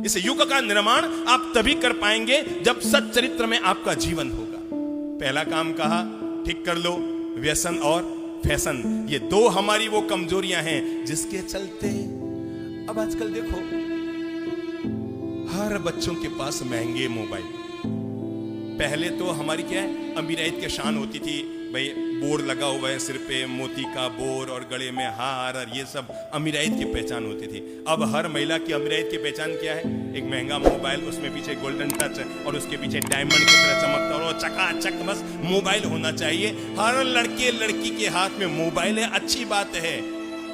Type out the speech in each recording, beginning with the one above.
इस युग का निर्माण आप तभी कर पाएंगे जब सच्चरित्र में आपका जीवन होगा। पहला काम कहा, ठीक कर लो व्यसन और फैशन। ये दो हमारी वो कमजोरियां हैं जिसके चलते अब आजकल देखो हर बच्चों के पास महंगे मोबाइल। पहले तो हमारी क्या है, अमीरात की शान होती थी, भाई बोर लगा हुआ है सिर पे, मोती का बोर और गले में हार, और ये सब अमीरात की पहचान होती थी। अब हर महिला की अमीरात की पहचान क्या है? एक महंगा मोबाइल, उसमें पीछे गोल्डन टच और उसके पीछे डायमंड की तरह चमकता और चकाचक बस मोबाइल होना चाहिए। हर लड़के लड़की के हाथ में मोबाइल है, अच्छी बात है।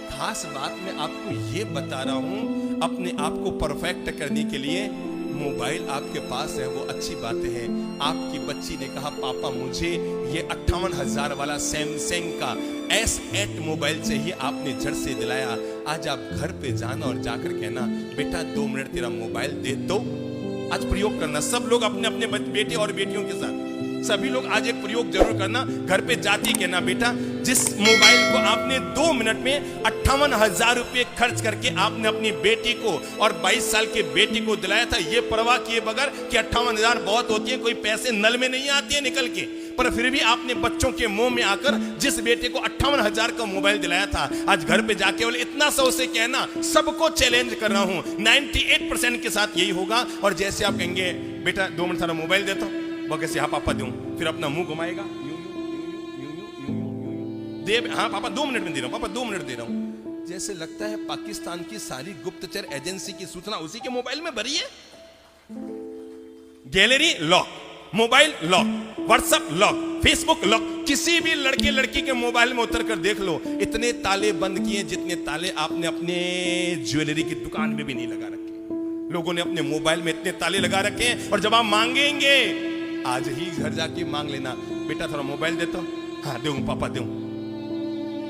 खास बात मैं आपको ये बता रहा हूं, अपने आप को परफेक्ट करने के लिए मोबाइल आपके पास है वो अच्छी बात है। आपकी बच्ची ने कहा पापा मुझे ये 58,000 वाला सैमसंग का S8 मोबाइल चाहिए, आपने झट से दिलाया। आज आप घर पे जाना और जाकर कहना बेटा 2 मिनट तेरा मोबाइल दे दो। आज प्रयोग करना सब लोग अपने अपने बेटे और बेटियों के साथ, सभी लोग आज एक प्रयोग जरूर करना। घर पे जाती कहना बेटा जिस मोबाइल को आपने 2 मिनट में 58,000 रुपए खर्च करके आपने अपनी बेटी को और 22 साल की बेटी को दिलाया था, ये परवाह किए बगैर कि 58,000 बहुत होती है, कोई पैसे नल में नहीं आते हैं निकल के, पर फिर भी आपने बच्चों के मुंह में आकर जिस बेटे को 58,000 का मोबाइल दिलाया था, आज घर पे जाके बोले इतना सा उसे कहना। सबको चैलेंज कर रहा हूं, 98% के साथ यही होगा। और जैसे आप कहेंगे बेटा 2 मिनट थारा मोबाइल देता हूं, वो कैसे हाँ पापा दूं, फिर अपना मुंह घुमाएगा, दे हाँ पापा 2 मिनट में दे रहा हूं, पापा 2 मिनट दे रहा हूं। जैसे लगता है पाकिस्तान की सारी गुप्तचर एजेंसी की सूचना उसी के मोबाइल में भरी है। Gallery lock, mobile lock, WhatsApp lock, Facebook lock. किसी भी लड़के लड़की के मोबाइल में उतर कर देख लो, इतने ताले बंद किए जितने ताले आपने अपने ज्वेलरी की दुकान में भी नहीं लगा रखे। लोगों ने अपने मोबाइल में इतने ताले लगा रखे हैं, और जब आप मांगेंगे आज ही घर जाके मांग लेना बेटा थोड़ा मोबाइल देता हूं, हाँ दूं पापा दूं,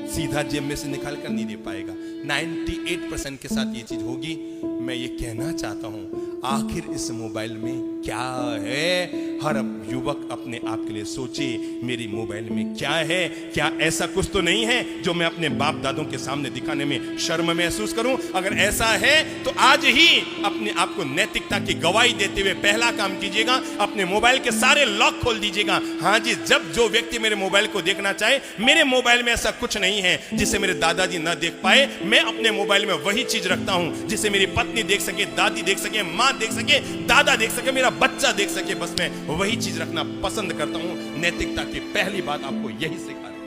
सीधा जेब में से निकाल कर नहीं दे पाएगा। 98% के साथ ये चीज होगी। मैं ये कहना चाहता हूं आखिर इस मोबाइल में क्या है? हर युवक अपने आप के लिए सोचे मेरी मोबाइल में क्या है? क्या ऐसा कुछ तो नहीं है जो मैं अपने बाप दादों के सामने दिखाने में शर्म महसूस करूं? अगर ऐसा है तो आज ही अपने आप को नैतिकता की गवाही देते हुए पहला काम कीजिएगा, अपने मोबाइल के सारे लॉक खोल दीजिएगा। हाँ जी, जब जो व्यक्ति मेरे मोबाइल को देखना चाहे, मेरे मोबाइल में ऐसा कुछ नहीं है जिसे मेरे दादाजी न देख पाए। मैं अपने मोबाइल में वही चीज रखता हूं जिसे मेरी पत्नी देख सके, दादी देख सके, माँ देख सके, दादा देख सके, मेरा बच्चा देख सके। बस मैं वही चीज रखना पसंद करता हूं। नैतिकता की पहली बात आपको यही सिखा रही।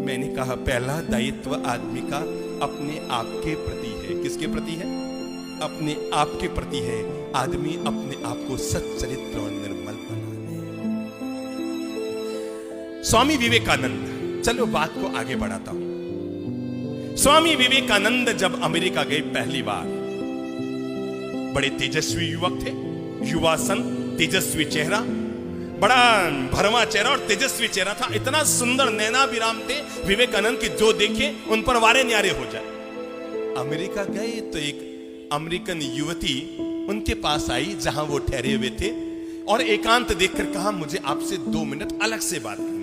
मैंने कहा पहला दायित्व आदमी का अपने आप के प्रति है। किसके प्रति है? अपने आप के प्रति है। आदमी अपने आप को सच्चरित्र और निर्मल बनाने। स्वामी विवेकानंद, चलो बात को आगे बढ़ाता हूं। स्वामी विवेकानंद जब अमेरिका गए पहली बार, बड़े तेजस्वी युवक थे, युवा सन, तेजस्वी चेहरा, बड़ा भरवा चेहरा और तेजस्वी चेहरा था। इतना सुंदर नैनाभिराम थे विवेकानंद की जो देखे उन पर वारे न्यारे हो जाए। अमेरिका गए तो एक अमेरिकन युवती उनके पास आई जहां वो ठहरे हुए थे, और एकांत देखकर कहा मुझे आपसे 2 मिनट अलग से बात करनी है।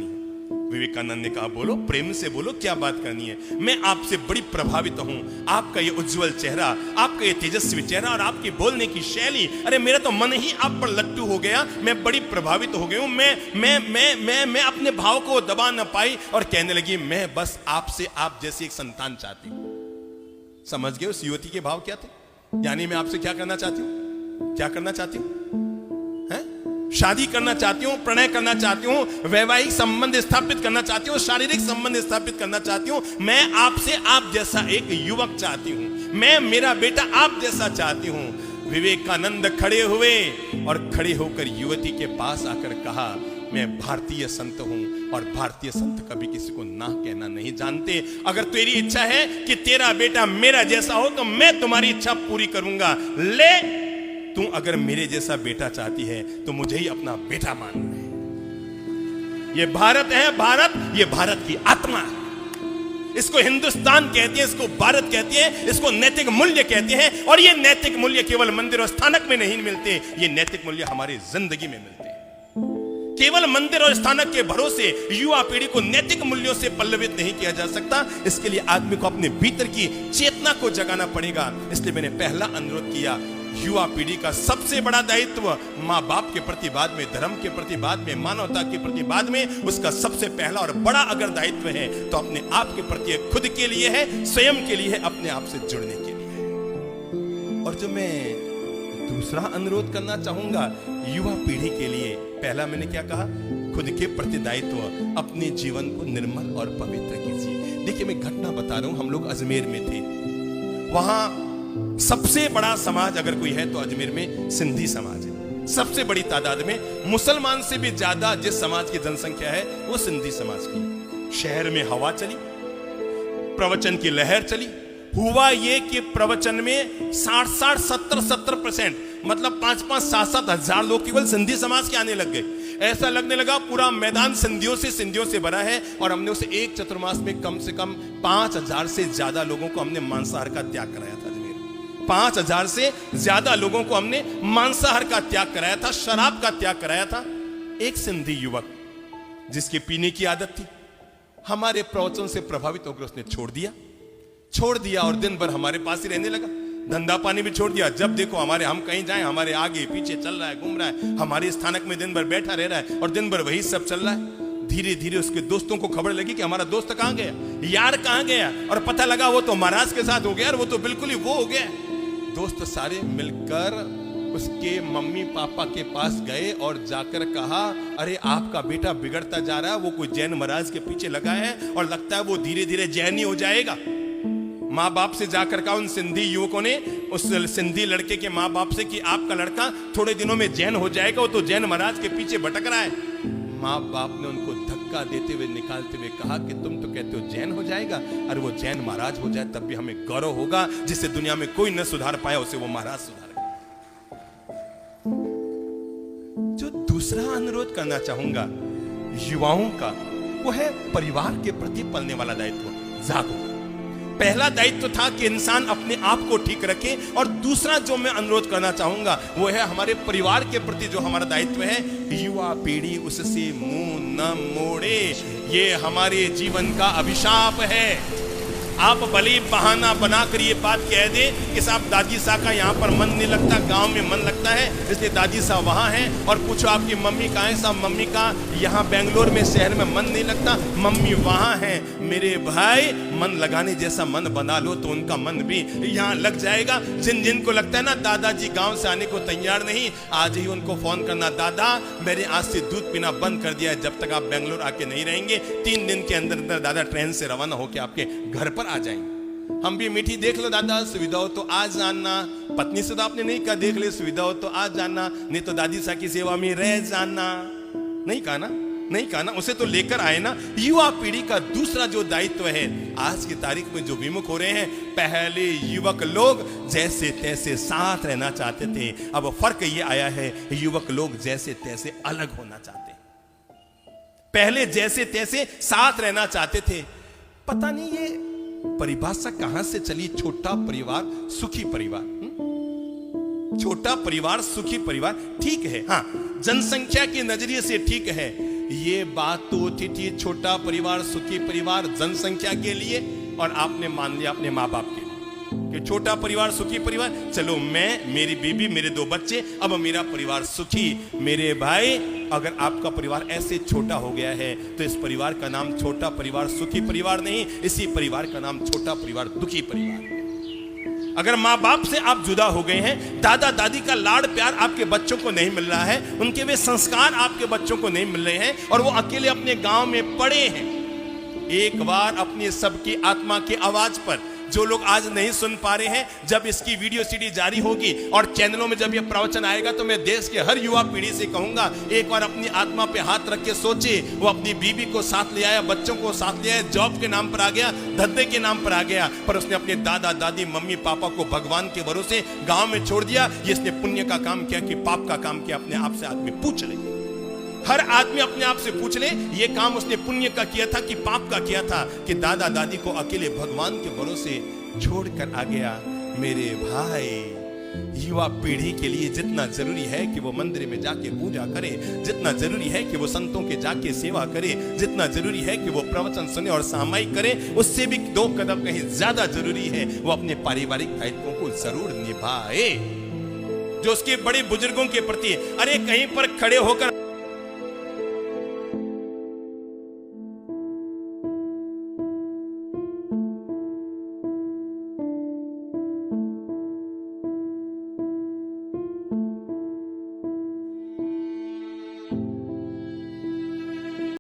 विवेकानंद ने कहा बोलो, प्रेम से बोलो, क्या बात करनी है? मैं आपसे बड़ी प्रभावित हूं। आपका ये उज्जवल चेहरा, आपका ये तेजस्वी चेहरा और आपकी बोलने की शैली, अरे मेरा तो मन ही आप पर लट्टू हो गया। मैं बड़ी प्रभावित हो गई हूं। मैं अपने भाव को दबा न पाई और कहने लगी मैं बस आपसे आप जैसी एक संतान चाहती हूं। समझ गए उस युवती के भाव क्या थे? यानी मैं आपसे क्या करना चाहती हूं? क्या करना चाहती हूं? शादी करना चाहती हूं, प्रणय करना चाहती हूं, वैवाहिक संबंध स्थापित करना चाहती हूं, शारीरिक संबंध स्थापित करना चाहती हूं। मैं आपसे आप जैसा एक युवक चाहती हूं। मैं मेरा बेटा आप जैसा चाहती हूं। विवेकानंद खड़े हुए और खड़े होकर युवती के पास आकर कहा मैं भारतीय संत हूं और भारतीय संत कभी किसी को ना कहना नहीं जानते। अगर तेरी इच्छा है कि तेरा बेटा मेरा जैसा हो तो मैं तुम्हारी इच्छा पूरी करूंगा। ले, तू अगर मेरे जैसा बेटा चाहती है तो मुझे ही अपना बेटा मान ले। ये भारत है, भारत, ये भारत की आत्मा है। इसको हिंदुस्तान कहते हैं, इसको भारत कहते हैं, इसको नैतिक मूल्य कहते हैं। और ये नैतिक मूल्य केवल मंदिर और स्थानक में नहीं मिलते, ये नैतिक मूल्य हमारी जिंदगी में मिलते हैं। केवल मंदिर और स्थानक के भरोसे युवा पीढ़ी को नैतिक मूल्यों से पल्लवित नहीं किया जा सकता। इसके लिए आदमी को अपने भीतर की चेतना को जगाना पड़ेगा। इसलिए मैंने पहला अनुरोध किया, युवा पीढ़ी का सबसे बड़ा दायित्व माँ बाप के प्रति, बाद में धर्म के प्रति, बाद में मानवता के प्रति, बाद में उसका सबसे पहला और बड़ा अगर दायित्व है तो अपने आप के प्रति है, खुद के लिए है, स्वयं के लिए है, अपने आप से जुड़ने के लिए। और जो मैं दूसरा अनुरोध करना चाहूंगा युवा पीढ़ी के लिए, पहला मैंने क्या कहा, खुद के प्रति दायित्व, अपने जीवन को निर्मल और पवित्र कीजिए। देखिए मैं घटना बता रहा हूं, हम लोग अजमेर में थे, वहां सबसे बड़ा समाज अगर कोई है तो अजमेर में सिंधी समाज है। सबसे बड़ी तादाद में, मुसलमान से भी ज्यादा जिस समाज की जनसंख्या है वो सिंधी समाज की। शहर में हवा चली, प्रवचन की लहर चली। हुआ ये कि प्रवचन में 60-60, 70-70%, मतलब 5-5, 7-7 हजार लोग केवल सिंधी समाज के आने लग गए। ऐसा लगने लगा पूरा मैदान सिंधियों से भरा है। और हमने उसे एक चतुर्मास में कम से कम 5,000 से ज्यादा लोगों को हमने मांसाहार का त्याग कराया था। 5,000 से ज्यादा लोगों को हमने मांसाहार का त्याग कराया था, शराब का त्याग कराया था। एक सिंधी युवक जिसके पीने की आदत थी, हमारे प्रवचन से प्रभावित होकर उसने छोड़ दिया और दिन भर हमारे पास ही रहने लगा। धंधा पानी भी छोड़ दिया। जब देखो हम कहीं जाएं, हमारे आगे पीछे चल रहा है, घूम रहा है, हमारे स्थानक में दिन भर बैठा रह रहा है और दिन भर वही सब चल रहा है। धीरे धीरे उसके दोस्तों को खबर लगी कि हमारा दोस्त कहां गया, यार कहां गया, और पता लगा वो तो महाराज के साथ हो गया, और वो तो बिल्कुल ही वो हो गया। दोस्त सारे मिलकर उसके मम्मी पापा के पास गए और जाकर कहा, अरे आपका बेटा बिगड़ता जा रहा है, वो कोई जैन महाराज के पीछे लगा है और लगता है वो धीरे धीरे जैन ही हो जाएगा। माँ बाप से जाकर कहा उन सिंधी युवकों ने उस सिंधी लड़के के माँ बाप से कि आपका लड़का थोड़े दिनों में जैन हो जाएगा, वो तो जैन महाराज के पीछे भटक रहा है। माँ बाप ने उनको धक्का देते हुए, निकालते हुए कहा कि तुम तो कहते हो जैन हो जाएगा, और वो जैन महाराज हो जाए तब भी हमें गौरव होगा। जिसे दुनिया में कोई न सुधार पाया उसे वो महाराज सुधारेगा। जो दूसरा अनुरोध करना चाहूंगा युवाओं का, वो है परिवार के प्रति पलने वाला दायित्व। जागो। पहला दायित्व था कि इंसान अपने आप को ठीक रखे, और दूसरा जो मैं अनुरोध करना चाहूंगा वो है हमारे परिवार के प्रति जो हमारा दायित्व है, युवा पीढ़ी उससे मुंह न मोड़े। ये हमारे जीवन का अभिशाप है। आप भले बहाना बनाकर ये बात कह दे कि साहब दादी साहब का यहाँ पर मन नहीं लगता, गांव में मन लगता है इसलिए दादी साहब वहाँ हैं, और पूछो आपकी मम्मी कहाँ है, साहब मम्मी का यहाँ बेंगलोर में शहर में मन नहीं लगता, मम्मी वहाँ है। मेरे भाई, मन लगाने जैसा मन बना लो तो उनका मन भी यहाँ लग जाएगा। जिनको लगता है ना दादाजी गाँव से आने को तैयार नहीं, आज ही उनको फोन करना, दादा मैंने आज से दूध पीना बंद कर दिया है, जब तक आप बेंगलोर आके नहीं रहेंगे 3 दिन के अंदर अंदर दादा ट्रेन से रवाना होकर आपके घर पर आ जाएंगे। हम भी मीठी देख लो दादा, सुविधा हो तो आज जाना। पत्नी से तो आपने नहीं कहा देख ले सुविधा हो तो आज जाना, नहीं तो दादी सा की सेवा में रह जाना। नहीं कहा ना, उसे तो लेकर आए ना। युवा पीढ़ी का दूसरा जो दायित्व है, आज की तारीख में जो विमुख हो रहे हैं, पहले युवक लोग जैसे तैसे साथ रहना चाहते थे, अब फर्क ये आया है युवक लोग जैसे तैसे अलग होना चाहते हैं। पहले जैसे तैसे साथ रहना चाहते थे। पता नहीं ये परिभाषा कहां से चली, छोटा परिवार सुखी परिवार। छोटा परिवार सुखी परिवार ठीक है, हाँ जनसंख्या के नजरिए से ठीक है। ये बात तो होती थी छोटा परिवार सुखी परिवार जनसंख्या के लिए, और आपने मान लिया अपने माँ बाप के लिए कि छोटा परिवार सुखी परिवार, चलो मैं, मेरी बीबी, मेरे 2 बच्चे, अब मेरा परिवार सुखी। मेरे भाई, अगर आपका परिवार ऐसे छोटा हो गया है तो इस परिवार का नाम छोटा परिवार सुखी परिवार नहीं, इसी परिवार का नाम छोटा परिवार दुखी परिवार। अगर माँ बाप से आप जुदा हो गए हैं, दादा दादी का लाड़ प्यार आपके बच्चों को नहीं मिल रहा है, उनके वे संस्कार आपके बच्चों को नहीं मिल रहे हैं, और वो अकेले अपने गांव में पड़े हैं, एक बार अपनी सबकी आत्मा की आवाज पर, जो लोग आज नहीं सुन पा रहे हैं, जब इसकी वीडियो सीडी जारी होगी और चैनलों में जब ये प्रवचन आएगा तो मैं देश के हर युवा पीढ़ी से कहूंगा, एक बार अपनी आत्मा पे हाथ रख के सोचे। वो अपनी बीवी को साथ ले आया, बच्चों को साथ ले आया, जॉब के नाम पर आ गया, धंधे के नाम पर आ गया, पर उसने अपने दादा दादी मम्मी पापा को भगवान के भरोसे गांव में छोड़ दिया। ये इसने पुण्य का काम किया कि पाप का काम किया? अपने आप से आदमी पूछ ले, हर आदमी अपने आप से पूछ ले, ये काम उसने पुण्य का किया था कि पाप का किया था, कि दादा दादी को अकेले भगवान के भरोसे छोड़कर आ गया। मेरे भाई, युवा पीढ़ी के लिए जितना जरूरी है कि वो मंदिर में जाके पूजा करे, जितना जरूरी है कि वो संतों के जाके सेवा करे, जितना जरूरी है कि वो प्रवचन सुने और सामायिक करे, उससे भी 2 कदम कहीं ज्यादा जरूरी है वो अपने पारिवारिक दायित्वों को जरूर निभाए। जो उसके बड़े बुजुर्गों के प्रति, अरे कहीं पर खड़े होकर